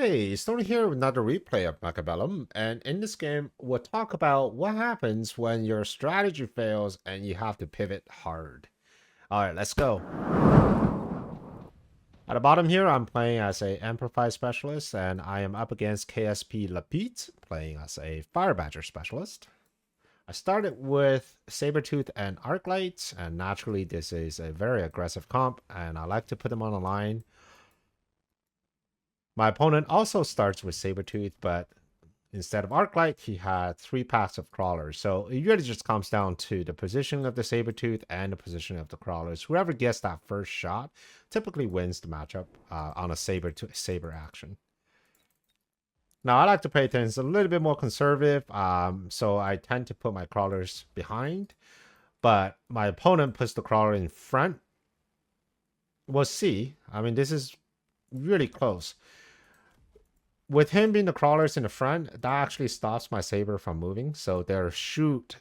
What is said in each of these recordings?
Hey, Stoney here with another replay of Mechabellum, and in this game, we'll talk about what happens when your strategy fails and you have to pivot hard. Alright, let's go. At the bottom here, I'm playing as a Amplify Specialist, and I am up against KSP Lapite, playing as a Fire Badger Specialist. I started with Sabertooth and Arclight, and naturally this is a very aggressive comp, and I like to put them on the line. My opponent also starts with Sabertooth, but instead of Arclight, he had 3 packs of crawlers. So it really just comes down to the position of the Sabertooth and the position of the crawlers. Whoever gets that first shot typically wins the matchup on a saber action. Now, I like to play things a little bit more conservative, so I tend to put my crawlers behind, but my opponent puts the crawler in front. We'll see. I mean, this is really close. With him being the crawlers in the front, that actually stops my saber from moving. So they'll shoot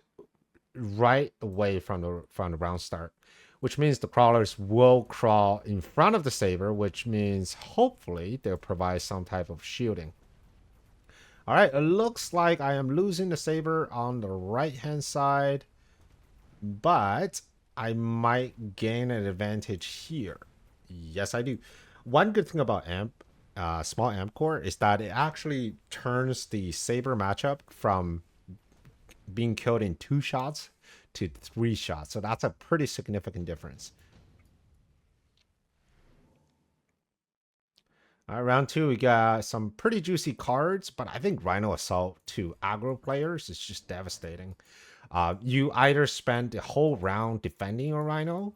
right away from the round start, which means the crawlers will crawl in front of the saber, which means hopefully they'll provide some type of shielding. All right, it looks like I am losing the saber on the right-hand side, but I might gain an advantage here. Yes, I do. One good thing about small amp core is that it actually turns the saber matchup from being killed in 2 shots to 3 shots. So that's a pretty significant difference. All right, round 2, we got some pretty juicy cards, but I think Rhino Assault to aggro players is just devastating. You either spend the whole round defending a Rhino,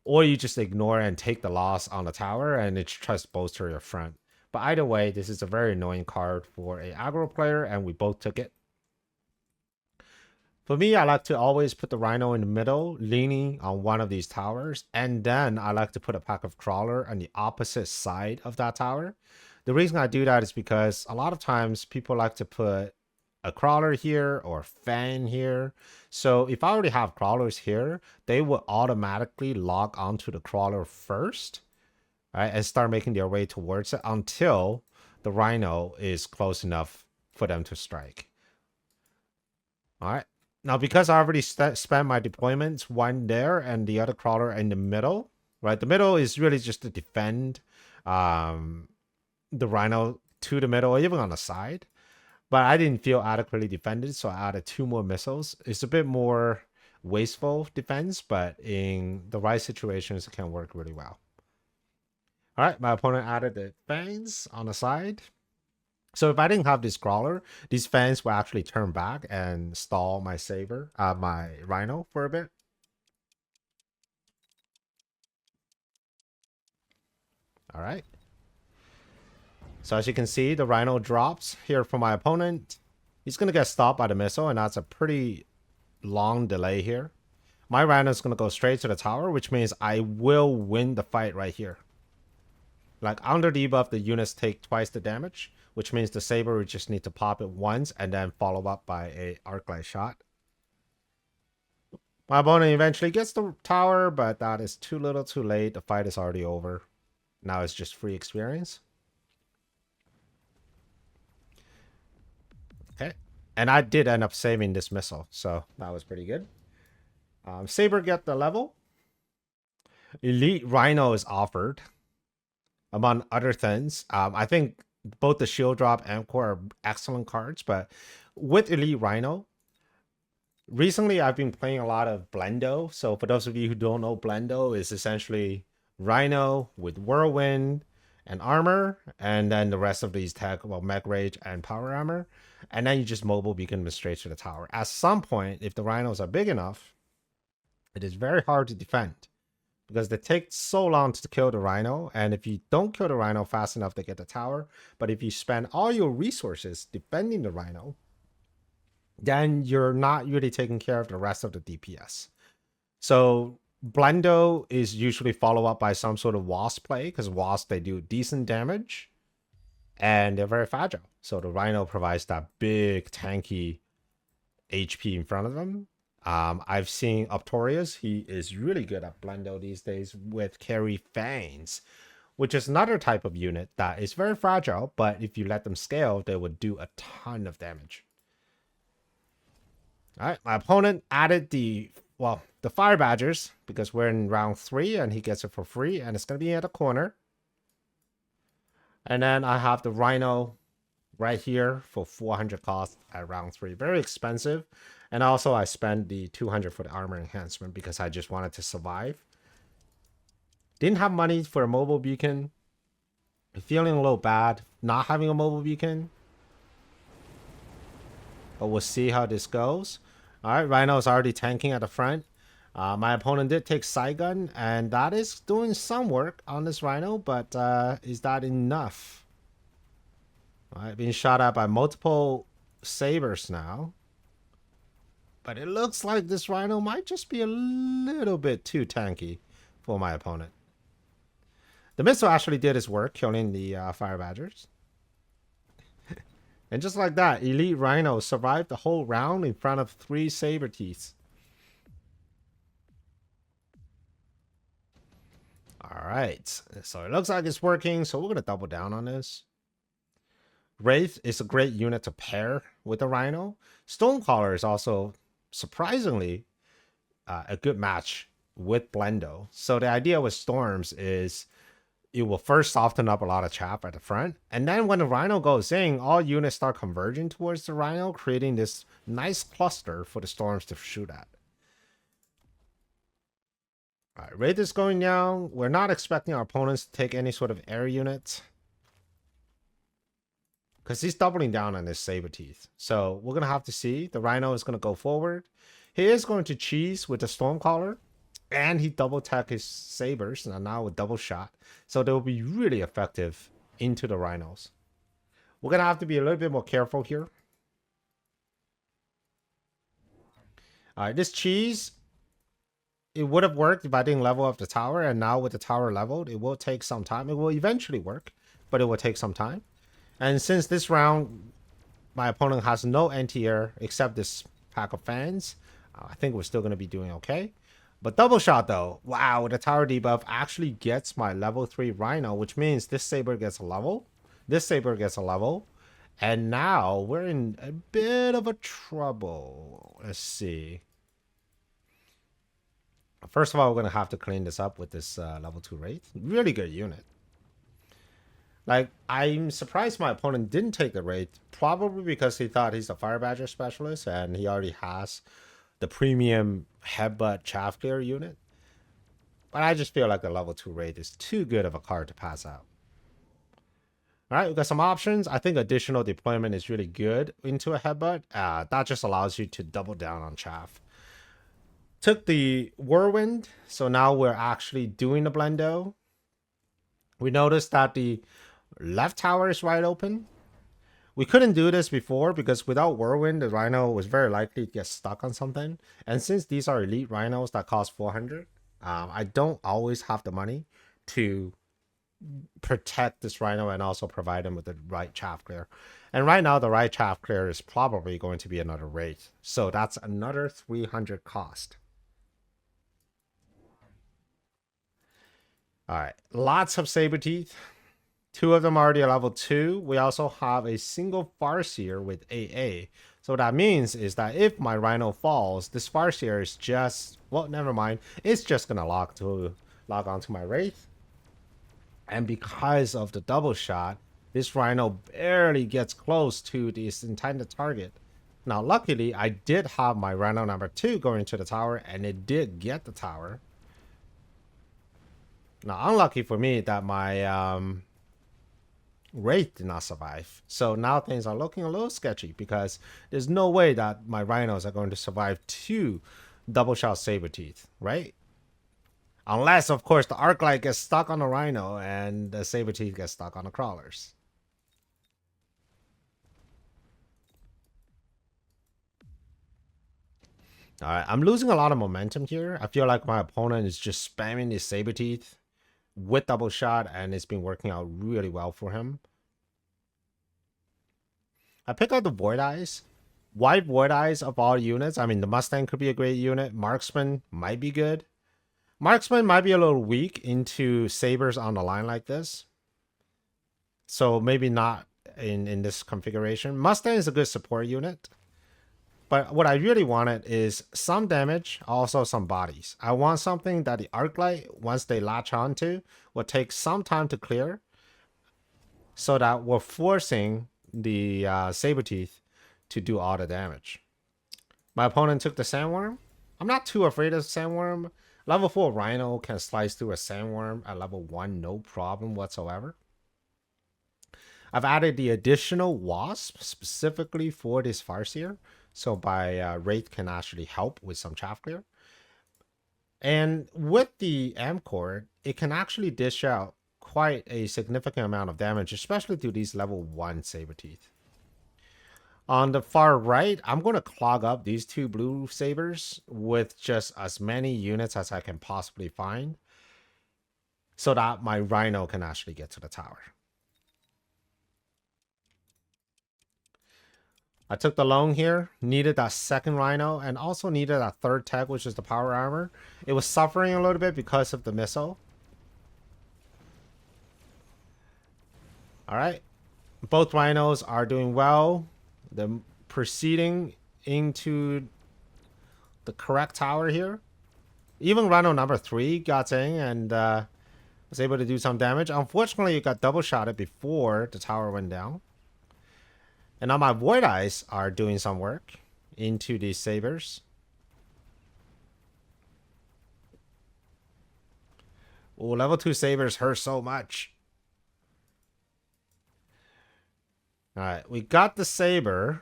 or you just ignore and take the loss on the tower and it tries to bolster your front. But either way, this is a very annoying card for a aggro player, and we both took it. For me, I like to always put the Rhino in the middle, leaning on one of these towers, and then I like to put a pack of crawler on the opposite side of that tower. The reason I do that is because a lot of times people like to put a crawler here or fan here. So if I already have crawlers here, they will automatically log onto the crawler first, right, and start making their way towards it until the Rhino is close enough for them to strike. All right. Now, because I already spent my deployments, one there and the other crawler in the middle, right? The middle is really just to defend the Rhino to the middle, or even on the side. But I didn't feel adequately defended, so I added 2 more missiles. It's a bit more wasteful defense, but in the right situations, it can work really well. All right, my opponent added the fans on the side. So if I didn't have this crawler, these fans will actually turn back and stall my my Rhino for a bit. All right. So as you can see, the Rhino drops here for my opponent. He's going to get stopped by the missile, and that's a pretty long delay here. My Rhino is going to go straight to the tower, which means I will win the fight right here. Like, under debuff, the units take twice the damage, which means the saber would just need to pop it once and then follow up by a Arclight shot. My opponent eventually gets the tower, but that is too little too late. The fight is already over. Now it's just free experience. Okay. And I did end up saving this missile, so that was pretty good. Saber get the level. Elite Rhino is offered, among other things. I think both the Shield Drop and Core are excellent cards, but with Elite Rhino, recently I've been playing a lot of Blendo. So for those of you who don't know, Blendo is essentially Rhino with Whirlwind and armor, and then the rest of these tech, well, Mech Rage and Power Armor, and then you just mobile beacon them straight to the tower. At some point, if the Rhinos are big enough, it is very hard to defend, because they take so long to kill the Rhino, and if you don't kill the Rhino fast enough, they get the tower. But if you spend all your resources defending the Rhino, then you're not really taking care of the rest of the DPS. So Blendo is usually followed up by some sort of Wasp play, because Wasp, they do decent damage, and they're very fragile. So the Rhino provides that big, tanky HP in front of them. I've seen Optorius. He is really good at Blendo these days with carry Fangs, which is another type of unit that is very fragile, but if you let them scale, they would do a ton of damage. All right, my opponent added the fire badgers because we're in round 3 and he gets it for free, and it's going to be at the corner. And then I have the Rhino right here for 400 cost at round 3. Very expensive. And also I spent the 200 for the armor enhancement because I just wanted to survive. Didn't have money for a mobile beacon. Feeling a little bad not having a mobile beacon. But we'll see how this goes. Alright, Rhino is already tanking at the front. My opponent did take side gun, and that is doing some work on this Rhino, but is that enough? Alright, being shot at by multiple sabers now. But it looks like this Rhino might just be a little bit too tanky for my opponent. The missile actually did its work, killing the fire badgers. And just like that, Elite Rhino survived the whole round in front of 3 saber teeth. Alright, so it looks like it's working, so we're going to double down on this. Wraith is a great unit to pair with the Rhino. Stonecaller is also, surprisingly, a good match with Blendo. So the idea with Storms is it will first soften up a lot of chaff at the front, and then when the Rhino goes in, all units start converging towards the Rhino, creating this nice cluster for the Storms to shoot at. Alright, Wraith is going down. We're not expecting our opponents to take any sort of air units, because he's doubling down on his saber teeth. So we're going to have to see. The Rhino is going to go forward. He is going to cheese with the Stormcaller. And he double tech his sabers, and now with double shot. So they will be really effective into the Rhinos. We're going to have to be a little bit more careful here. Alright, this cheese, it would have worked if I didn't level up the tower. And now with the tower leveled, it will take some time. It will eventually work, but it will take some time. And since this round, my opponent has no anti-air except this pack of fans, I think we're still going to be doing okay. But double shot though, wow, the tower debuff actually gets my level 3 Rhino, which means this saber gets a level. This saber gets a level. And now we're in a bit of a trouble. Let's see. First of all, we're going to have to clean this up with this level 2 Wraith. Really good unit. Like, I'm surprised my opponent didn't take the Wraith. Probably because he thought he's a Fire Badger specialist and he already has the premium headbutt chaff clear unit. But I just feel like the level 2 Wraith is too good of a card to pass out. Alright, we've got some options. I think additional deployment is really good into a headbutt. That just allows you to double down on chaff. Took the whirlwind, so now we're actually doing the blendo. We noticed that the left tower is wide open. We couldn't do this before because without Whirlwind, the Rhino was very likely to get stuck on something. And since these are elite Rhinos that cost 400, I don't always have the money to protect this Rhino and also provide him with the right chaff clear. And right now, the right chaff clear is probably going to be another Wraith. So that's another 300 cost. Alright, lots of saber teeth. 2 of them already are level 2. We also have a single Farseer with AA. So what that means is that if my Rhino falls, this Farseer is just, well, never mind. It's just going to log onto my Wraith. And because of the double shot, this Rhino barely gets close to this intended target. Now, luckily, I did have my Rhino number 2 going to the tower, and it did get the tower. Now, unlucky for me that my Wraith did not survive. So now things are looking a little sketchy because there's no way that my Rhinos are going to survive 2 double shot saber teeth, right? Unless, of course, the arc light gets stuck on the Rhino and the saber teeth gets stuck on the crawlers. Alright, I'm losing a lot of momentum here. I feel like my opponent is just spamming his saber teeth with double shot, and it's been working out really well for him. I pick out the Void Eyes. White Void Eyes of all units. I mean, the Mustang could be a great unit. Marksman might be good. Marksman might be a little weak into sabers on the line like this. So maybe not in this configuration. Mustang is a good support unit. But what I really wanted is some damage, also some bodies. I want something that the Arclight, once they latch onto, will take some time to clear. So that we're forcing the Saberteeth to do all the damage. My opponent took the Sandworm. I'm not too afraid of Sandworm. Level 4 Rhino can slice through a Sandworm at level 1, no problem whatsoever. I've added the additional Wasp specifically for this Farseer. So by Wraith can actually help with some chaff clear. And with the Amcord, it can actually dish out quite a significant amount of damage, especially to these level 1 Saberteeth. On the far right, I'm going to clog up these two blue sabers with just as many units as I can possibly find so that my Rhino can actually get to the tower. I took the loan here, needed that second Rhino, and also needed that third tech, which is the power armor. It was suffering a little bit because of the missile. Alright. Both Rhinos are doing well. They're proceeding into the correct tower here. Even Rhino number 3 got in and was able to do some damage. Unfortunately, it got double shotted before the tower went down. And now my Void Eyes are doing some work into these sabers. Oh, level 2 sabers hurt so much. Alright, we got the saber.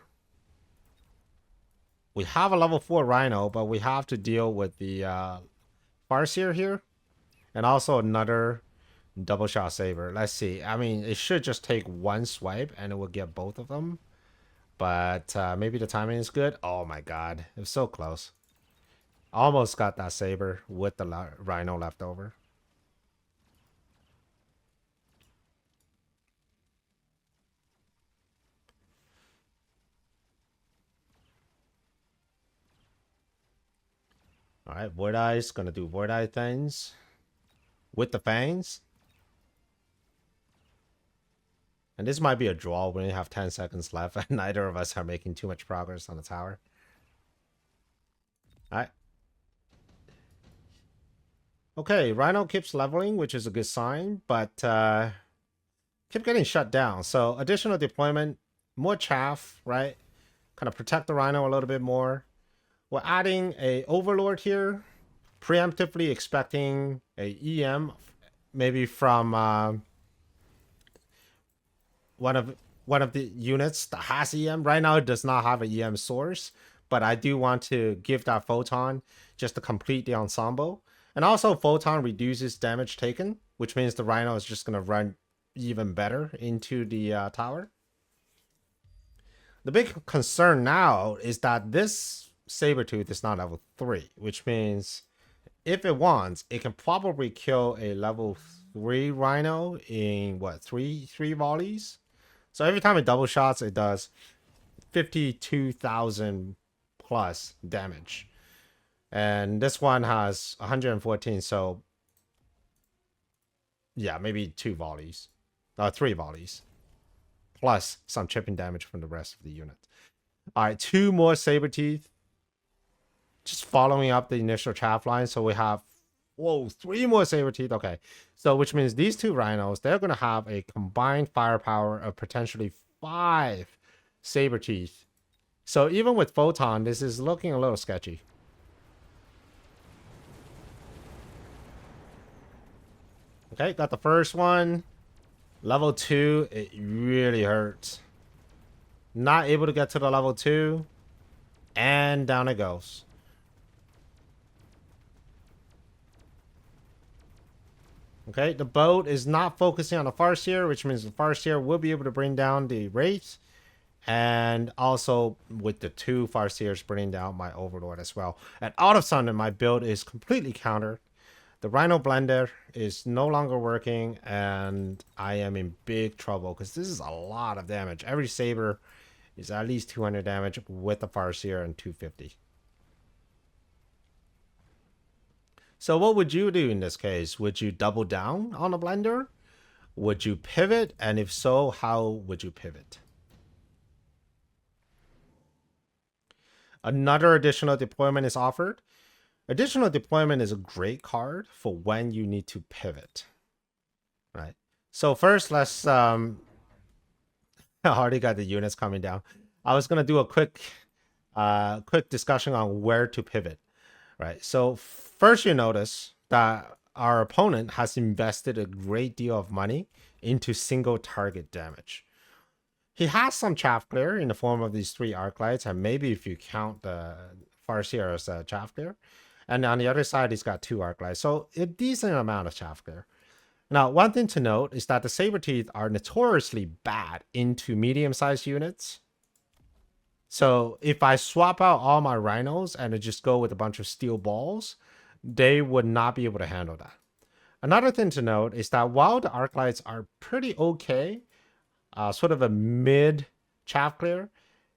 We have a level 4 Rhino, but we have to deal with the Farseer here. And also another double shot saber. Let's see. I mean, it should just take one swipe and it will get both of them. But maybe the timing is good. Oh my god. It was so close. Almost got that saber with the Rhino left over. Alright, Void Eyes gonna do Void Eye things with the fangs. And this might be a draw. We only have 10 seconds left and neither of us are making too much progress on the tower. Alright. Okay, Rhino keeps leveling, which is a good sign, but keep getting shut down. So additional deployment, more chaff, right? Kind of protect the Rhino a little bit more. We're adding a Overlord here, preemptively expecting a EM, maybe from one of the units that has EM. Right now it does not have an EM source, but I do want to give that Photon just to complete the ensemble. And also Photon reduces damage taken, which means the Rhino is just going to run even better into the tower. The big concern now is that this Sabertooth is not level 3, which means if it wants, it can probably kill a level 3 Rhino in what, three volleys? So every time it double shots, it does 52,000 plus damage. And this one has 114, so yeah, maybe 2 volleys. 3 volleys. Plus some chipping damage from the rest of the unit. Alright, 2 more Saberteeth. Just following up the initial chaff line. So we have, whoa, 3 more Saberteeth. Okay. So which means these 2 Rhinos, they're going to have a combined firepower of potentially 5 Saberteeth. So even with Photon, this is looking a little sketchy. Okay, got the first one. Level 2, it really hurts. Not able to get to the level 2. And down it goes. Okay, the boat is not focusing on the Farseer, which means the Farseer will be able to bring down the Wraith. And also with the 2 Farseers bringing down my Overlord as well. And all of a sudden, my build is completely countered. The Rhino Blender is no longer working, and I am in big trouble because this is a lot of damage. Every Saber is at least 200 damage with the Farseer and 250. So what would you do in this case? Would you double down on a blender? Would you pivot? And if so, how would you pivot? Another additional deployment is offered. Additional deployment is a great card for when you need to pivot, right? So first, let's I already got the units coming down. I was gonna do a quick discussion on where to pivot, right? So first, you notice that our opponent has invested a great deal of money into single target damage. He has some chaff clear in the form of these 3 arc lights, and maybe if you count the Farseer as a chaff clear. And on the other side, he's got 2 arc lights. So a decent amount of chaff clear. Now, one thing to note is that the saber teeth are notoriously bad into medium-sized units. So if I swap out all my rhinos and just go with a bunch of steel balls, they would not be able to handle that. Another thing to note is that while the arc lights are pretty okay, sort of a mid chaff clear,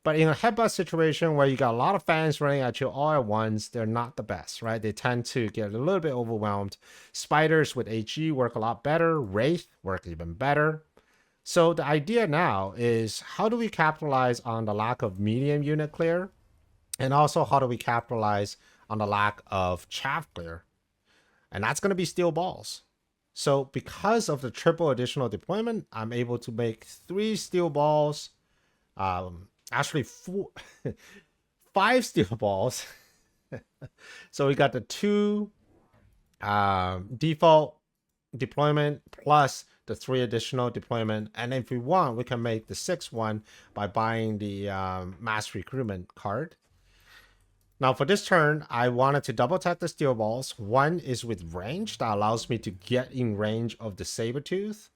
but in a headbutt situation where you got a lot of fans running at you all at once, they're not the best, right? They tend to get a little bit overwhelmed. Spiders with HE work a lot better. Wraith work even better. So the idea now is, how do we capitalize on the lack of medium unit clear? And also, how do we capitalize on the lack of chaff clear? And that's going to be steel balls. So because of the triple additional deployment, I'm able to make 3 steel balls. Actually 5 steel balls. So we got the 2 default deployment plus the 3 additional deployment, and if we want, we can make the 6th one by buying the mass recruitment card. Now for this turn, I wanted to double tap the steel balls. One is with range that allows me to get in range of the saber tooth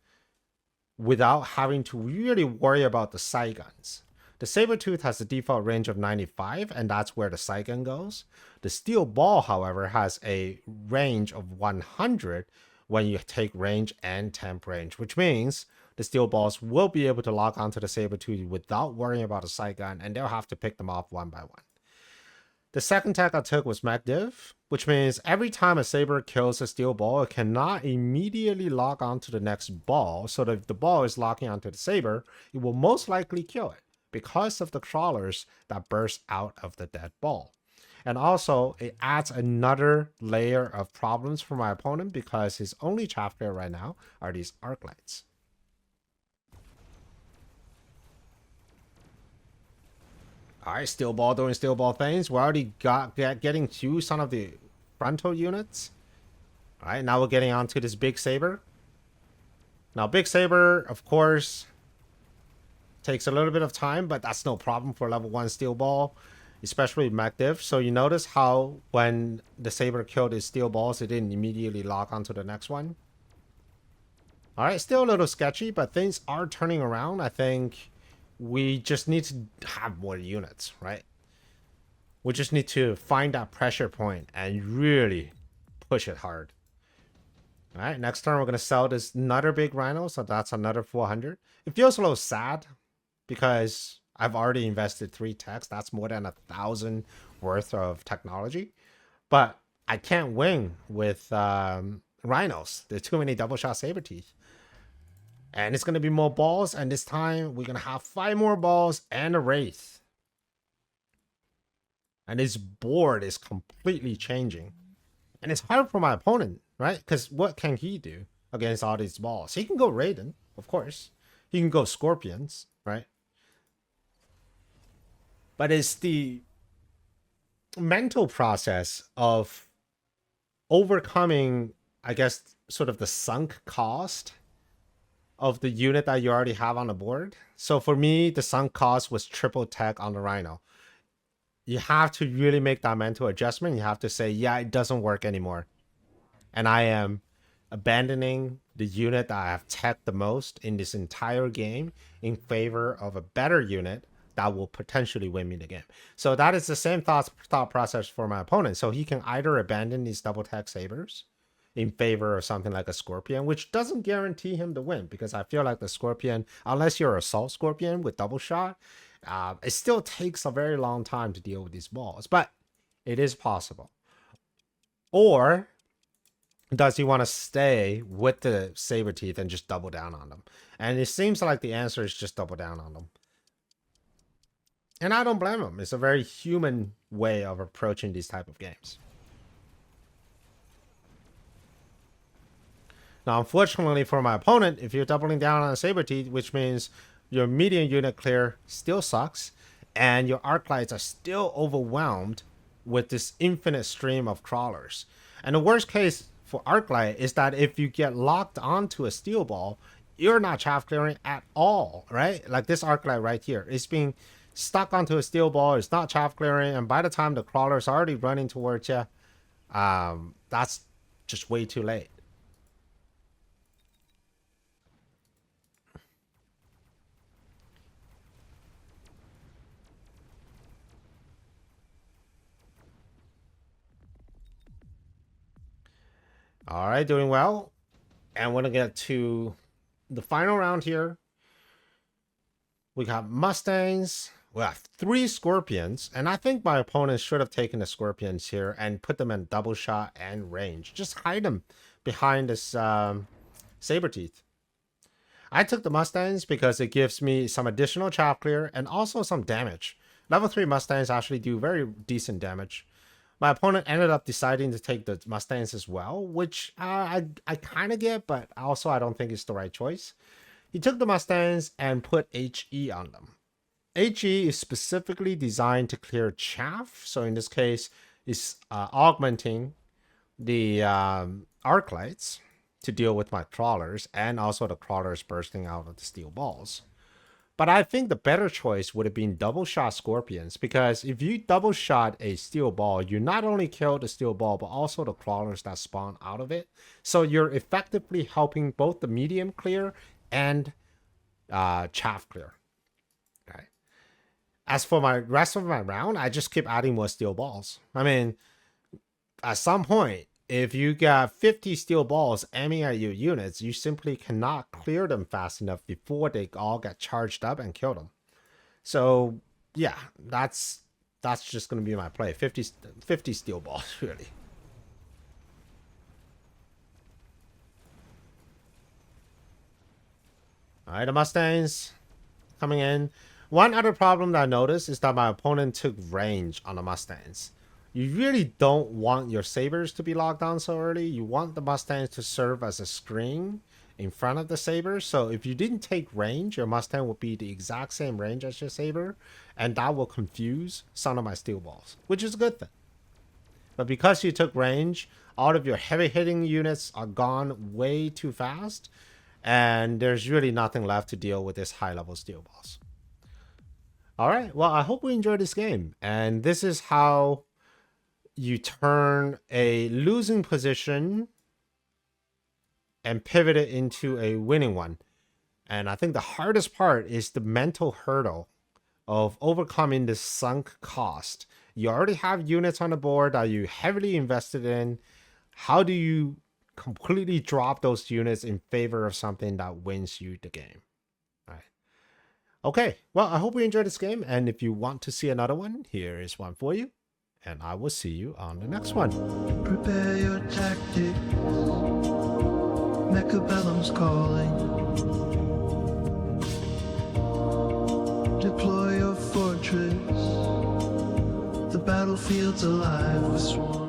without having to really worry about the sight guns. The Sabertooth has a default range of 95, and that's where the sight gun goes. The Steel Ball, however, has a range of 100 when you take range and temp range, which means the Steel Balls will be able to lock onto the Sabertooth without worrying about a sight gun, and they'll have to pick them off one by one. The second tech I took was Mech Div, which means every time a Saber kills a Steel Ball, it cannot immediately lock onto the next ball, so that if the ball is locking onto the Saber, it will most likely kill it, because of the crawlers that burst out of the dead ball. And also, it adds another layer of problems for my opponent because his only chaff clear right now are these arc lights. Alright, Steel Ball doing Steel Ball things. We're already getting to some of the frontal units. Alright, now we're getting onto this Big Saber. Now, Big Saber, of course, takes a little bit of time, but that's no problem for level 1 Steel Ball, especially Mech Div. So you notice how when the Saber killed his Steel Balls, it didn't immediately lock onto the next one. Alright, still a little sketchy, but things are turning around. I think we just need to have more units, right? We just need to find that pressure point and really push it hard. Alright, next turn we're going to sell this another big Rhino, so that's another 400. It feels a little sad, because I've already invested 3 techs. That's more than 1,000 worth of technology. But I can't win with rhinos. There's too many double shot saber teeth. And it's going to be more balls. And this time we're going to have 5 more balls and a wraith. And his board is completely changing. And it's hard for my opponent, right? Because what can he do against all these balls? He can go Raiden, of course. He can go Scorpions, right? But it's the mental process of overcoming, I guess, sort of the sunk cost of the unit that you already have on the board. So for me, the sunk cost was triple tech on the Rhino. You have to really make that mental adjustment. You have to say, yeah, it doesn't work anymore. And I am abandoning the unit that I have teched the most in this entire game in favor of a better unit that will potentially win me the game. So that is the same thought process for my opponent. So he can either abandon these double tech sabers in favor of something like a Scorpion, which doesn't guarantee him to win, because I feel like the Scorpion, unless you're Assault Scorpion with double shot, it still takes a very long time to deal with these balls, but it is possible. Or does he want to stay with the saber teeth and just double down on them? And it seems like the answer is just double down on them. And I don't blame him. It's a very human way of approaching these type of games. Now, unfortunately for my opponent, if you're doubling down on a saber teeth, which means your medium unit clear still sucks, and your arc lights are still overwhelmed with this infinite stream of crawlers. And the worst case for arc light is that if you get locked onto a steel ball, you're not chaff clearing at all, right? Like this arc light right here, it's being stuck onto a steel ball, it's not chaff clearing, and by the time the crawler's already running towards you, that's just way too late. All right, doing well. And we're going to get to the final round here. We got Mustangs. We have 3 Scorpions. And I think my opponent should have taken the Scorpions here and put them in double shot and range. Just hide them behind this saber teeth. I took the Mustangs because it gives me some additional chaff clear and also some damage. Level 3 Mustangs actually do very decent damage. My opponent ended up deciding to take the Mustangs as well, which I kind of get, but also I don't think it's the right choice. He took the Mustangs and put HE on them. HE is specifically designed to clear chaff, so in this case, it's augmenting the arc lights to deal with my crawlers and also the crawlers bursting out of the steel balls. But I think the better choice would have been double shot Scorpions, because if you double shot a steel ball, you not only kill the steel ball, but also the crawlers that spawn out of it. So you're effectively helping both the medium clear and chaff clear. Okay. As for my rest of my round, I just keep adding more steel balls. I mean, at some point, if you got 50 steel balls aiming at your units, you simply cannot clear them fast enough before they all get charged up and kill them. So, yeah, that's just going to be my play. 50 steel balls, really. All right, the Mustangs coming in. One other problem that I noticed is that my opponent took range on the Mustangs. You really don't want your sabers to be locked down so early. You want the Mustangs to serve as a screen in front of the sabers. So if you didn't take range, your Mustang will be the exact same range as your saber, and that will confuse some of my steel balls, which is a good thing. But because you took range, all of your heavy hitting units are gone way too fast, and there's really nothing left to deal with this high level steel balls. All right, well, I hope we enjoyed this game, and this is how you turn a losing position and pivot it into a winning one. And I think the hardest part is the mental hurdle of overcoming this sunk cost. You already have units on the board that you heavily invested in. How do you completely drop those units in favor of something that wins you the game? All right. Okay, well, I hope you enjoyed this game, and if you want to see another one, here is one for you. And I will see you on the next one. Prepare your tactics. Mechabellum's calling. Deploy your fortress. The battlefield's alive with swarms.